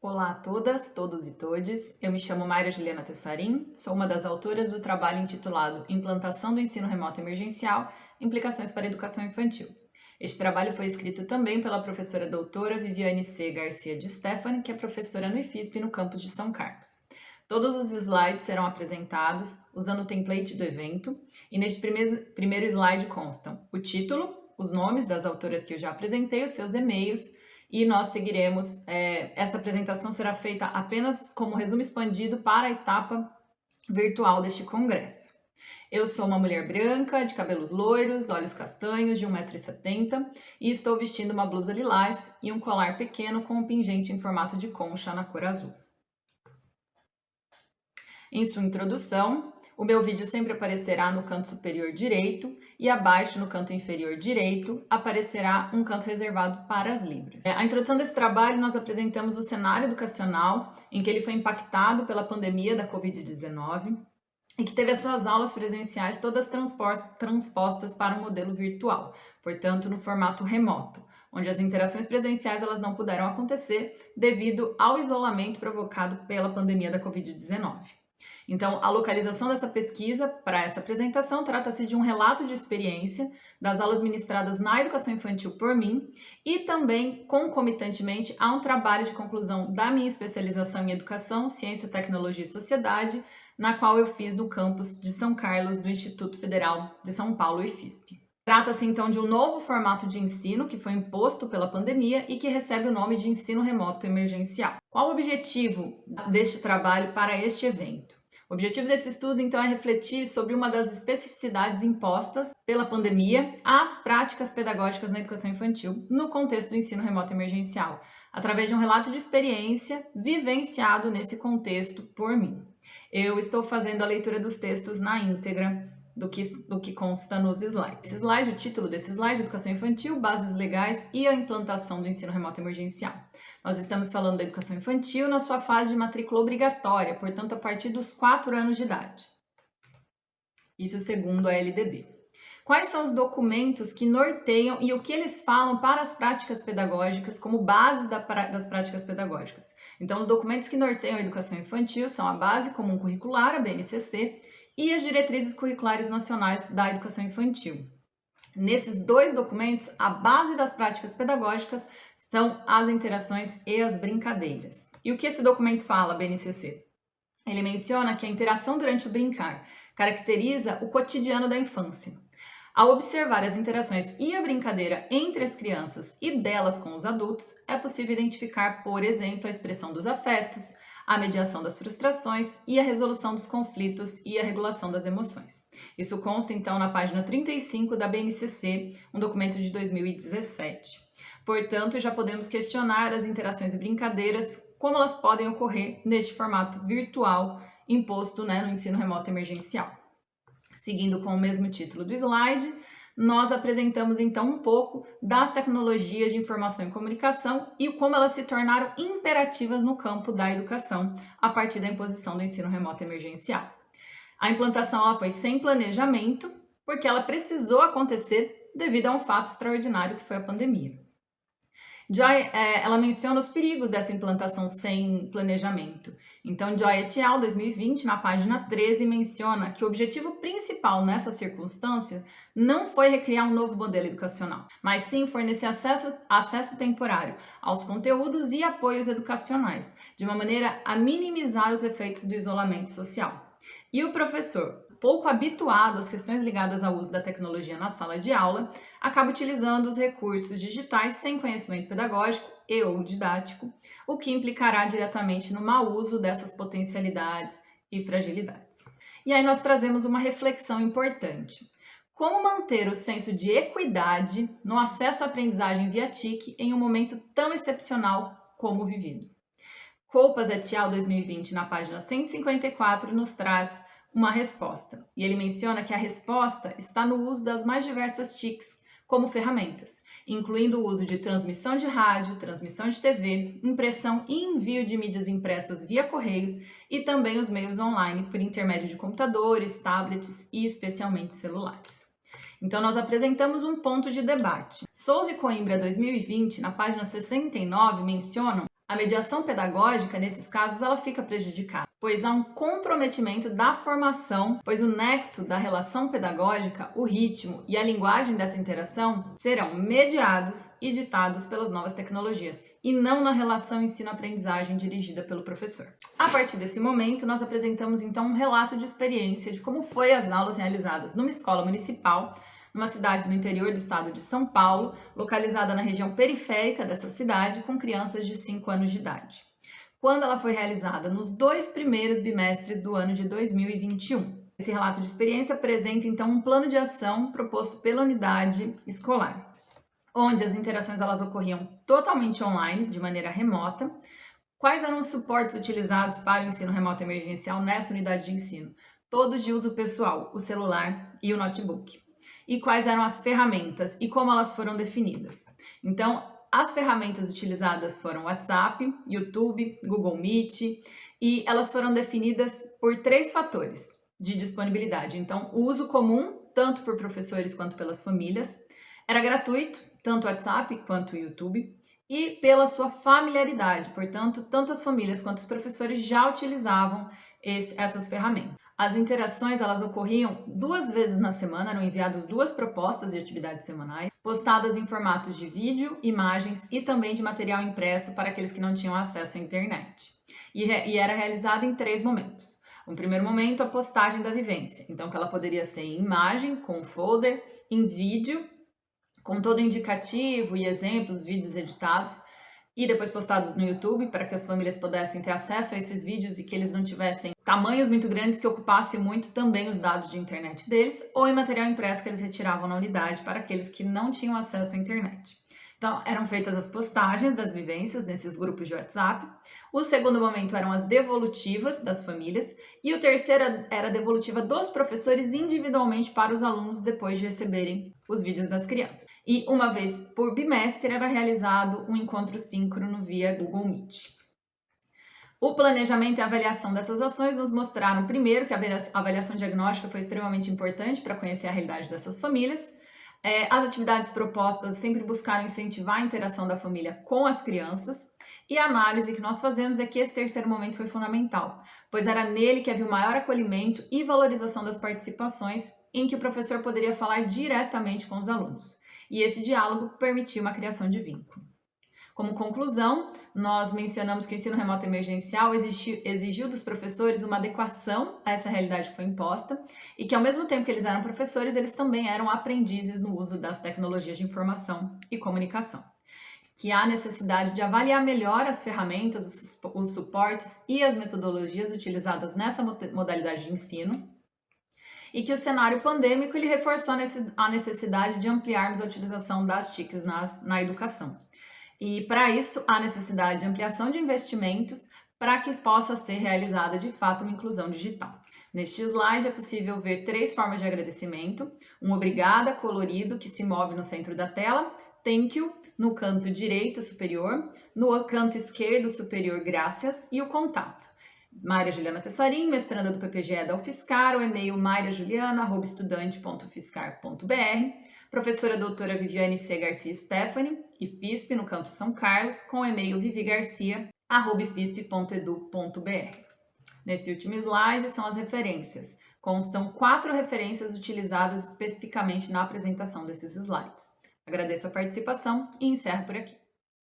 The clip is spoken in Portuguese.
Olá a todas, todos e todes. Eu me chamo Mayra Juliana Tessarim, sou uma das autoras do trabalho intitulado Implantação do Ensino Remoto Emergencial, Implicações para a Educação Infantil. Este trabalho foi escrito também pela professora doutora Viviane C. Garcia de Stefani, que é professora no IFISP no campus de São Carlos. Todos os slides serão apresentados usando o template do evento, e neste primeiro slide constam o título, os nomes das autoras que eu já apresentei, os seus e-mails, e nós seguiremos, essa apresentação será feita apenas como resumo expandido para a etapa virtual deste congresso. Eu sou uma mulher branca, de cabelos loiros, olhos castanhos, de 1,70 m e estou vestindo uma blusa lilás e um colar pequeno com um pingente em formato de concha na cor azul. Em sua introdução, o meu vídeo sempre aparecerá no canto superior direito e abaixo, no canto inferior direito, aparecerá um canto reservado para as Libras. A introdução desse trabalho, nós apresentamos o cenário educacional em que ele foi impactado pela pandemia da Covid-19 e que teve as suas aulas presenciais todas transpostas para um modelo virtual, portanto, no formato remoto, onde as interações presenciais elas não puderam acontecer devido ao isolamento provocado pela pandemia da Covid-19. Então, a localização dessa pesquisa para essa apresentação trata-se de um relato de experiência das aulas ministradas na educação infantil por mim e também, concomitantemente, há um trabalho de conclusão da minha especialização em Educação, Ciência, Tecnologia e Sociedade, na qual eu fiz no campus de São Carlos do Instituto Federal de São Paulo, IFISP. Trata-se então de um novo formato de ensino que foi imposto pela pandemia e que recebe o nome de ensino remoto emergencial. Qual o objetivo deste trabalho para este evento? O objetivo desse estudo, então, é refletir sobre uma das especificidades impostas pela pandemia às práticas pedagógicas na educação infantil no contexto do ensino remoto emergencial, através de um relato de experiência vivenciado nesse contexto por mim. Eu estou fazendo a leitura dos textos na íntegra do que consta nos slides. Esse slide, o título desse slide, Educação Infantil, Bases Legais e a Implantação do Ensino Remoto Emergencial. Nós estamos falando da educação infantil na sua fase de matrícula obrigatória, portanto, a partir dos 4 anos de idade. Isso segundo a LDB. Quais são os documentos que norteiam e o que eles falam para as práticas pedagógicas como bases das práticas pedagógicas? Então, os documentos que norteiam a educação infantil são a Base Comum Curricular, a BNCC, e as Diretrizes Curriculares Nacionais da Educação Infantil. Nesses dois documentos, a base das práticas pedagógicas são as interações e as brincadeiras. E o que esse documento fala, BNCC? Ele menciona que a interação durante o brincar caracteriza o cotidiano da infância. Ao observar as interações e a brincadeira entre as crianças e delas com os adultos, é possível identificar, por exemplo, a expressão dos afetos, a mediação das frustrações e a resolução dos conflitos e a regulação das emoções. Isso consta, então, na página 35 da BNCC, um documento de 2017. Portanto, já podemos questionar as interações e brincadeiras, como elas podem ocorrer neste formato virtual imposto, no ensino remoto emergencial. Seguindo com o mesmo título do slide, nós apresentamos então um pouco das tecnologias de informação e comunicação e como elas se tornaram imperativas no campo da educação a partir da imposição do ensino remoto emergencial. A implantação ela foi sem planejamento, porque ela precisou acontecer devido a um fato extraordinário que foi a pandemia. Joy, ela menciona os perigos dessa implantação sem planejamento. Então, Joy et al., 2020, na página 13, menciona que o objetivo principal nessa circunstância não foi recriar um novo modelo educacional, mas sim fornecer acesso temporário aos conteúdos e apoios educacionais, de uma maneira a minimizar os efeitos do isolamento social. E o professor, pouco habituado às questões ligadas ao uso da tecnologia na sala de aula, acaba utilizando os recursos digitais sem conhecimento pedagógico e ou didático, o que implicará diretamente no mau uso dessas potencialidades e fragilidades. E aí nós trazemos uma reflexão importante. Como manter o senso de equidade no acesso à aprendizagem via TIC em um momento tão excepcional como o vivido? Copas et al. 2020, na página 154, nos traz uma resposta. E ele menciona que a resposta está no uso das mais diversas TICs como ferramentas, incluindo o uso de transmissão de rádio, transmissão de TV, impressão e envio de mídias impressas via correios e também os meios online por intermédio de computadores, tablets e especialmente celulares. Então, nós apresentamos um ponto de debate. Souza e Coimbra 2020, na página 69, mencionam A mediação pedagógica, nesses casos, ela fica prejudicada, pois há um comprometimento da formação, pois o nexo da relação pedagógica, o ritmo e a linguagem dessa interação serão mediados e ditados pelas novas tecnologias, e não na relação ensino-aprendizagem dirigida pelo professor. A partir desse momento, nós apresentamos então um relato de experiência de como foi as aulas realizadas numa escola municipal, numa cidade no interior do estado de São Paulo, localizada na região periférica dessa cidade, com crianças de 5 anos de idade. Quando ela foi realizada nos 2 primeiros bimestres do ano de 2021. Esse relato de experiência apresenta então um plano de ação proposto pela unidade escolar, onde as interações elas ocorriam totalmente online, de maneira remota. Quais eram os suportes utilizados para o ensino remoto emergencial nessa unidade de ensino? Todos de uso pessoal, o celular e o notebook. E quais eram as ferramentas e como elas foram definidas? Então, as ferramentas utilizadas foram WhatsApp, YouTube, Google Meet, e elas foram definidas por 3 fatores de disponibilidade. Então, o uso comum, tanto por professores quanto pelas famílias, era gratuito, tanto o WhatsApp quanto o YouTube, e pela sua familiaridade, portanto, tanto as famílias quanto os professores já utilizavam essas ferramentas. As interações elas ocorriam 2 vezes na semana, eram enviadas 2 propostas de atividades semanais, postadas em formatos de vídeo, imagens e também de material impresso para aqueles que não tinham acesso à internet. E era realizada em 3 momentos. No primeiro momento, a postagem da vivência, então que ela poderia ser em imagem, com folder, em vídeo, com todo indicativo e exemplos, vídeos editados, e depois postados no YouTube para que as famílias pudessem ter acesso a esses vídeos e que eles não tivessem tamanhos muito grandes que ocupassem muito também os dados de internet deles, ou em material impresso que eles retiravam na unidade para aqueles que não tinham acesso à internet. Então, eram feitas as postagens das vivências nesses grupos de WhatsApp. O segundo momento eram as devolutivas das famílias. E o terceiro era a devolutiva dos professores individualmente para os alunos depois de receberem os vídeos das crianças. E uma vez por bimestre era realizado um encontro síncrono via Google Meet. O planejamento e a avaliação dessas ações nos mostraram, primeiro, que a avaliação diagnóstica foi extremamente importante para conhecer a realidade dessas famílias. As atividades propostas sempre buscaram incentivar a interação da família com as crianças, e a análise que nós fazemos é que esse terceiro momento foi fundamental, pois era nele que havia o maior acolhimento e valorização das participações, em que o professor poderia falar diretamente com os alunos, e esse diálogo permitiu uma criação de vínculo. Como conclusão, nós mencionamos que o ensino remoto emergencial exigiu dos professores uma adequação a essa realidade que foi imposta e que, ao mesmo tempo que eles eram professores, eles também eram aprendizes no uso das tecnologias de informação e comunicação. Que há necessidade de avaliar melhor as ferramentas, os suportes e as metodologias utilizadas nessa modalidade de ensino, e que o cenário pandêmico ele reforçou a necessidade de ampliarmos a utilização das TICs na educação. E para isso, há necessidade de ampliação de investimentos para que possa ser realizada de fato uma inclusão digital. Neste slide é possível ver 3 formas de agradecimento: um obrigada colorido que se move no centro da tela, thank you no canto direito superior, no canto esquerdo superior graças e o contato. Maria Juliana Tessarim, mestranda do PPGE da UFSCar, o e-mail mariajuliana@estudante.ufscar.br, professora doutora Viviane C. Garcia Stephanie, IFISP, no campus São Carlos, com o e-mail vivigarcia@ifisp.edu.br. Nesse último slide são as referências. Constam 4 referências utilizadas especificamente na apresentação desses slides. Agradeço a participação e encerro por aqui.